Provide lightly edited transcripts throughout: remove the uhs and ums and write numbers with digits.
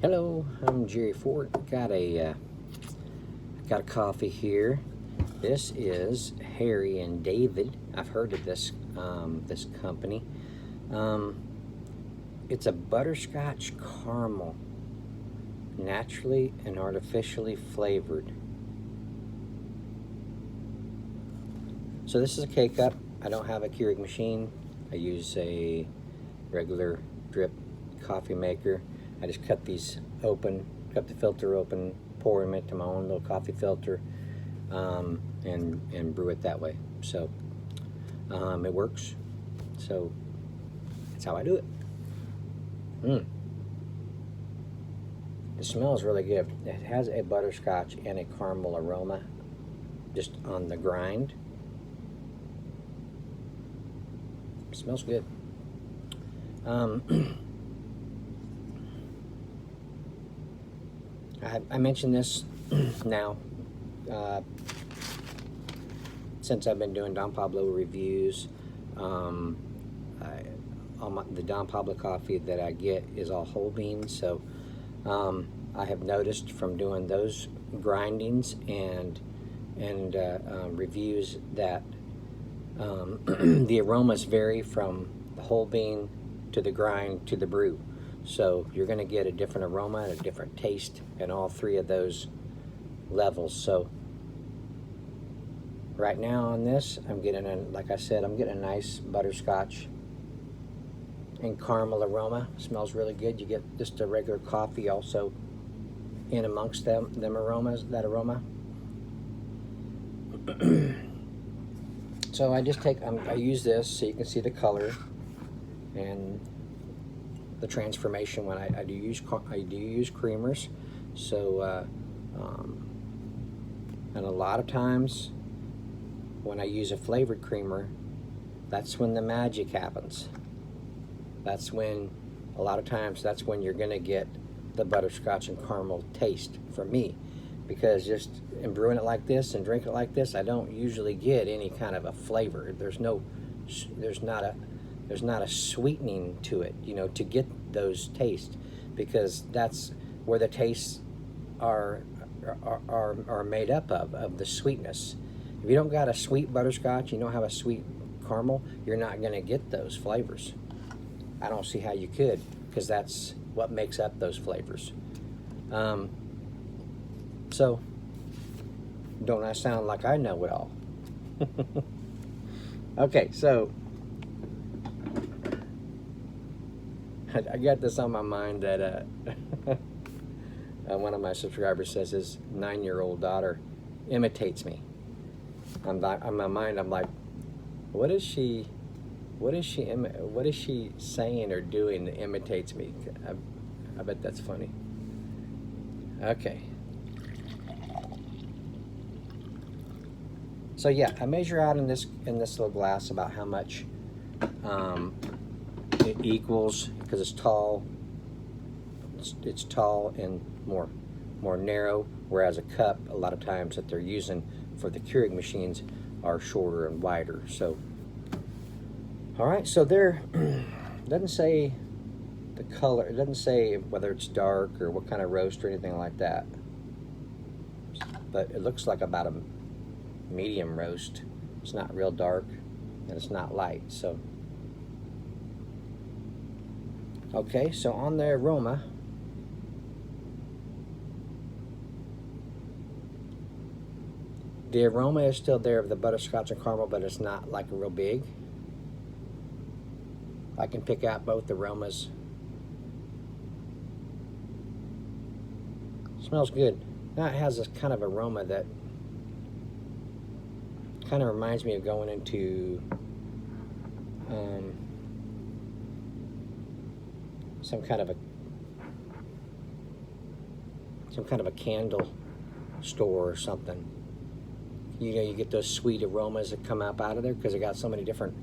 Hello, I'm Jerry Ford. Got a coffee here. This is Harry and David. I've heard of this this company. It's a butterscotch caramel, naturally and artificially flavored. So this is a K-cup. I don't have a Keurig machine. I use a regular drip coffee maker. I just cut these open, cut the filter open, pour them into my own little coffee filter, and brew it that way. So it works. So that's how I do it. It smells really good. It has a butterscotch and a caramel aroma just on the grind. It smells good. I mentioned this now since I've been doing Don Pablo reviews. The Don Pablo coffee that I get is all whole beans, so I have noticed from doing those grindings and reviews that the aromas vary from the whole bean to the grind to the brew. So you're going to get a different aroma and a different taste in all three of those levels. So right now on this, I'm getting like I said, I'm getting a nice butterscotch and caramel aroma. Smells really good. You get just a regular coffee also in amongst them aromas, that aroma. So I just I use this so you can see the color and the transformation when I do use creamers. So and a lot of times when I use a flavored creamer, that's when the magic happens. That's when a lot of times that's when you're gonna get the butterscotch and caramel taste for me, because just in brewing it like this and drinking it like this, I don't usually get any kind of a flavor. There's not a sweetening to it, you know, to get those tastes, because that's where the tastes are made up of the sweetness. If you don't got a sweet butterscotch, you don't have a sweet caramel, you're not going to get those flavors. I don't see how you could, because that's what makes up those flavors. So don't I sound like I know it all? Okay, so I got this on my mind that one of my subscribers says his 9-year-old daughter imitates me. On my mind, I'm like, what is she saying or doing that imitates me? I bet that's funny. Okay. So yeah, I measure out in this little glass about how much it equals, because it's tall. It's tall and more narrow, whereas a cup, a lot of times that they're using for the Keurig machines, are shorter and wider. So, all right. So there, doesn't say the color. It doesn't say whether it's dark or what kind of roast or anything like that. But it looks like about a medium roast. It's not real dark and it's not light. So. Okay, so on the aroma, the aroma is still there of the butterscotch and caramel, but it's not like real big. I can pick out both aromas. Smells good. Now it has this kind of aroma that kind of reminds me of going into some kind of a candle store or something. You know, you get those sweet aromas that come up out of there because they got so many different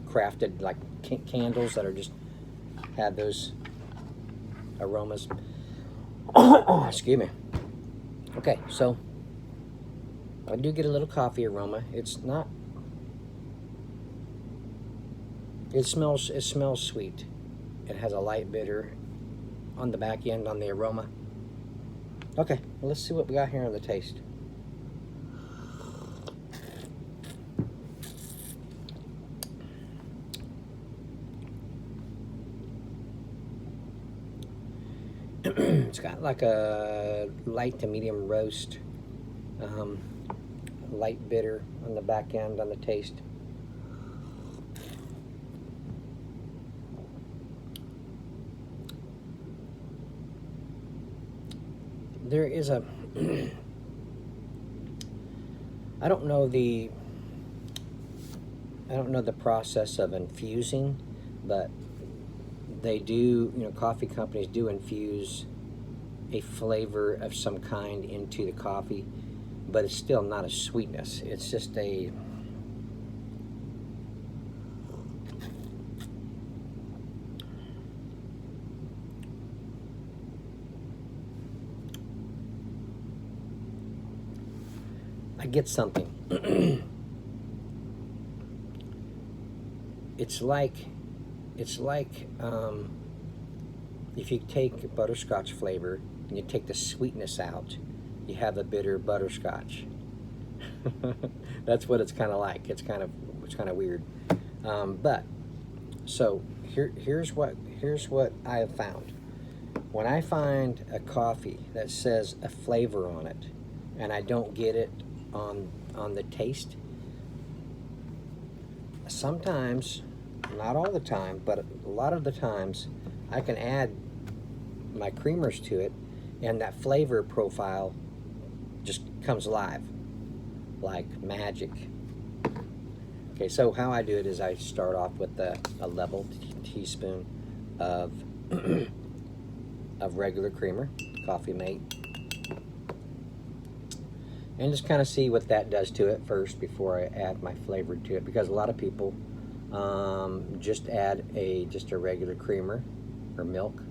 crafted like candles that are just have those aromas. Excuse me. Okay, so I do get a little coffee aroma. It's not. It smells sweet. It has a light bitter on the back end on the aroma. Okay, well, let's see what we got here on the taste. It's got like a light to medium roast, light bitter on the back end on the taste. There is a I don't know the process of infusing, but they do, coffee companies do infuse a flavor of some kind into the coffee, but it's still not a sweetness. It's just a I get something. It's like if you take butterscotch flavor and you take the sweetness out, you have a bitter butterscotch. That's what it's kind of like. It's kind of weird. But so here's what I have found. When I find a coffee that says a flavor on it, and I don't get it on the taste, sometimes, not all the time, but a lot of the times, I can add my creamers to it, and that flavor profile just comes alive, like magic. Okay, so how I do it is I start off with a level teaspoon of of regular creamer, Coffee Mate, and just kind of see what that does to it first before I add my flavor to it, because a lot of people just add just a regular creamer or milk.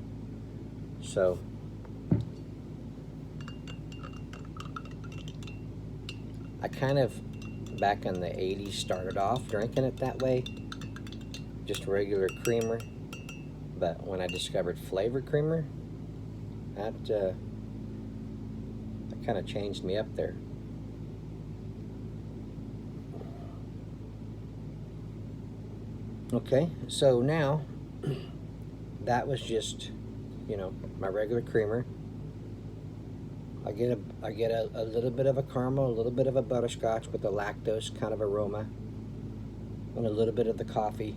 So I kind of, back in the 80s, started off drinking it that way, just regular creamer. But when I discovered flavored creamer, that kind of changed me up there. Okay, so now that was just, my regular creamer. I get a little bit of a caramel, a little bit of a butterscotch with a lactose kind of aroma, and a little bit of the coffee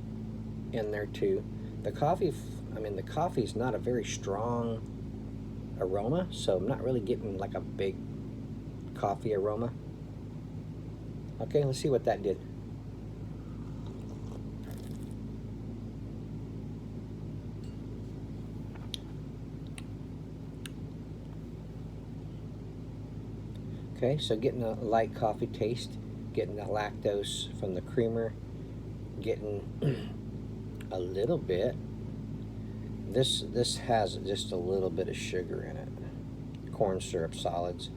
in there too. The coffee's not a very strong aroma, so I'm not really getting like a big coffee aroma. Okay, let's see what that did. Okay, so getting a light coffee taste, getting the lactose from the creamer, getting a little bit. This has just a little bit of sugar in it. Corn syrup solids.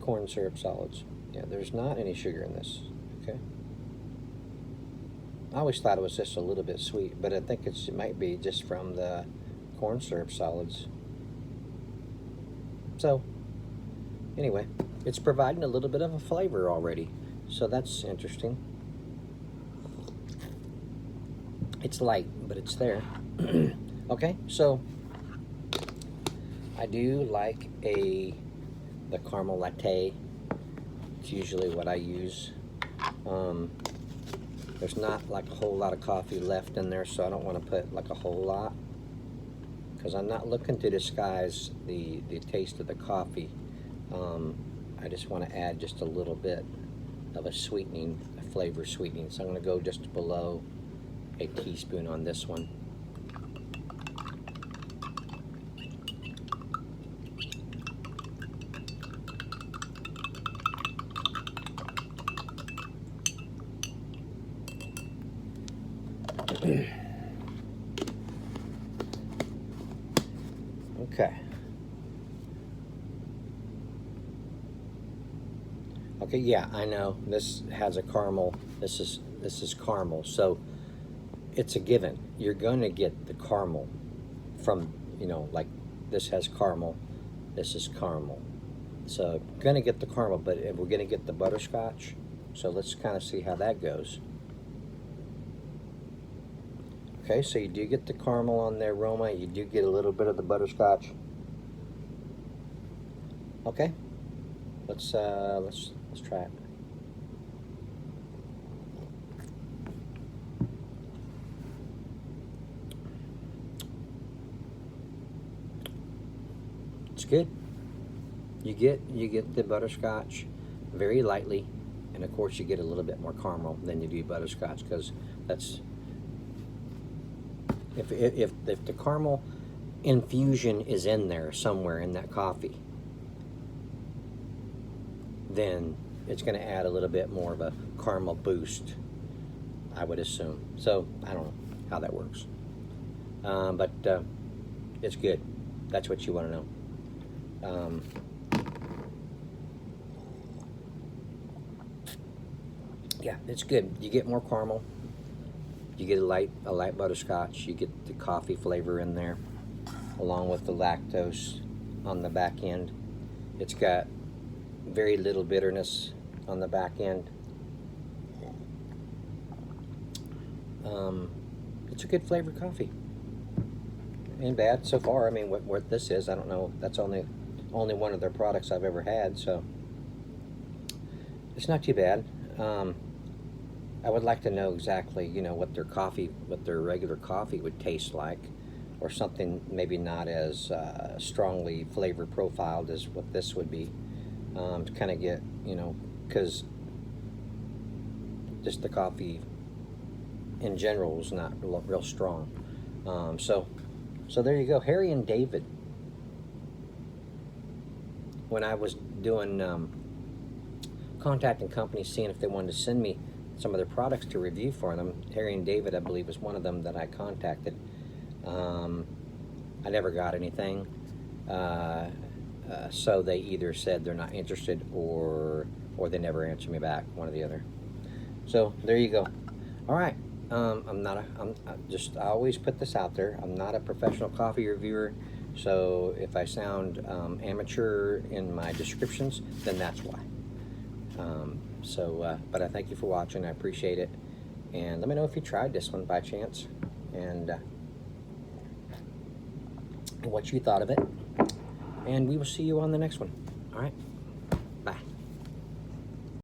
Corn syrup solids. Yeah, there's not any sugar in this. Okay. I always thought it was just a little bit sweet, but I think it might be just from the corn syrup solids. So, anyway, it's providing a little bit of a flavor already, so that's interesting. It's light, but it's there. Okay, so I do like the caramel latte. It's usually what I use. There's not like a whole lot of coffee left in there, so I don't want to put like a whole lot, because I'm not looking to disguise the taste of the coffee. I just want to add just a little bit of a sweetening, a flavor sweetening. So I'm going to go just below a teaspoon on this one. Okay. Okay, yeah, I know this has a caramel. This is caramel, so it's a given. You're going to get the caramel from, you know, like this has caramel, this is caramel. So going to get the caramel, but we're going to get the butterscotch. So let's kind of see how that goes. Okay, so you do get the caramel on the aroma. You do get a little bit of the butterscotch. Okay, let's try it. It's good. You get the butterscotch very lightly, and of course you get a little bit more caramel than you do butterscotch, because that's if the caramel infusion is in there somewhere in that coffee, then it's going to add a little bit more of a caramel boost, I would assume. So I don't know how that works, but it's good. That's what you want to know. Yeah, it's good. You get more caramel. You get a light butterscotch. You get the coffee flavor in there, along with the lactose on the back end. It's got very little bitterness on the back end. It's a good flavored coffee. Ain't bad so far. I mean, what this is, I don't know. That's only one of their products I've ever had, so it's not too bad. I would like to know exactly, you know, what their regular coffee would taste like, or something maybe not as strongly flavor profiled as what this would be, to kind of get, you know, because just the coffee in general is not real strong. So there you go, Harry and David. When I was doing contacting companies, seeing if they wanted to send me some of their products to review for them, Harry and David, I believe, was one of them that I contacted. I never got anything, so they either said they're not interested, or they never answered me back, one or the other. So there you go. All right. I always put this out there. I'm not a professional coffee reviewer, so if I sound amateur in my descriptions, then that's why. But I thank you for watching. I appreciate it. And let me know if you tried this one by chance, and what you thought of it. And we will see you on the next one. All right.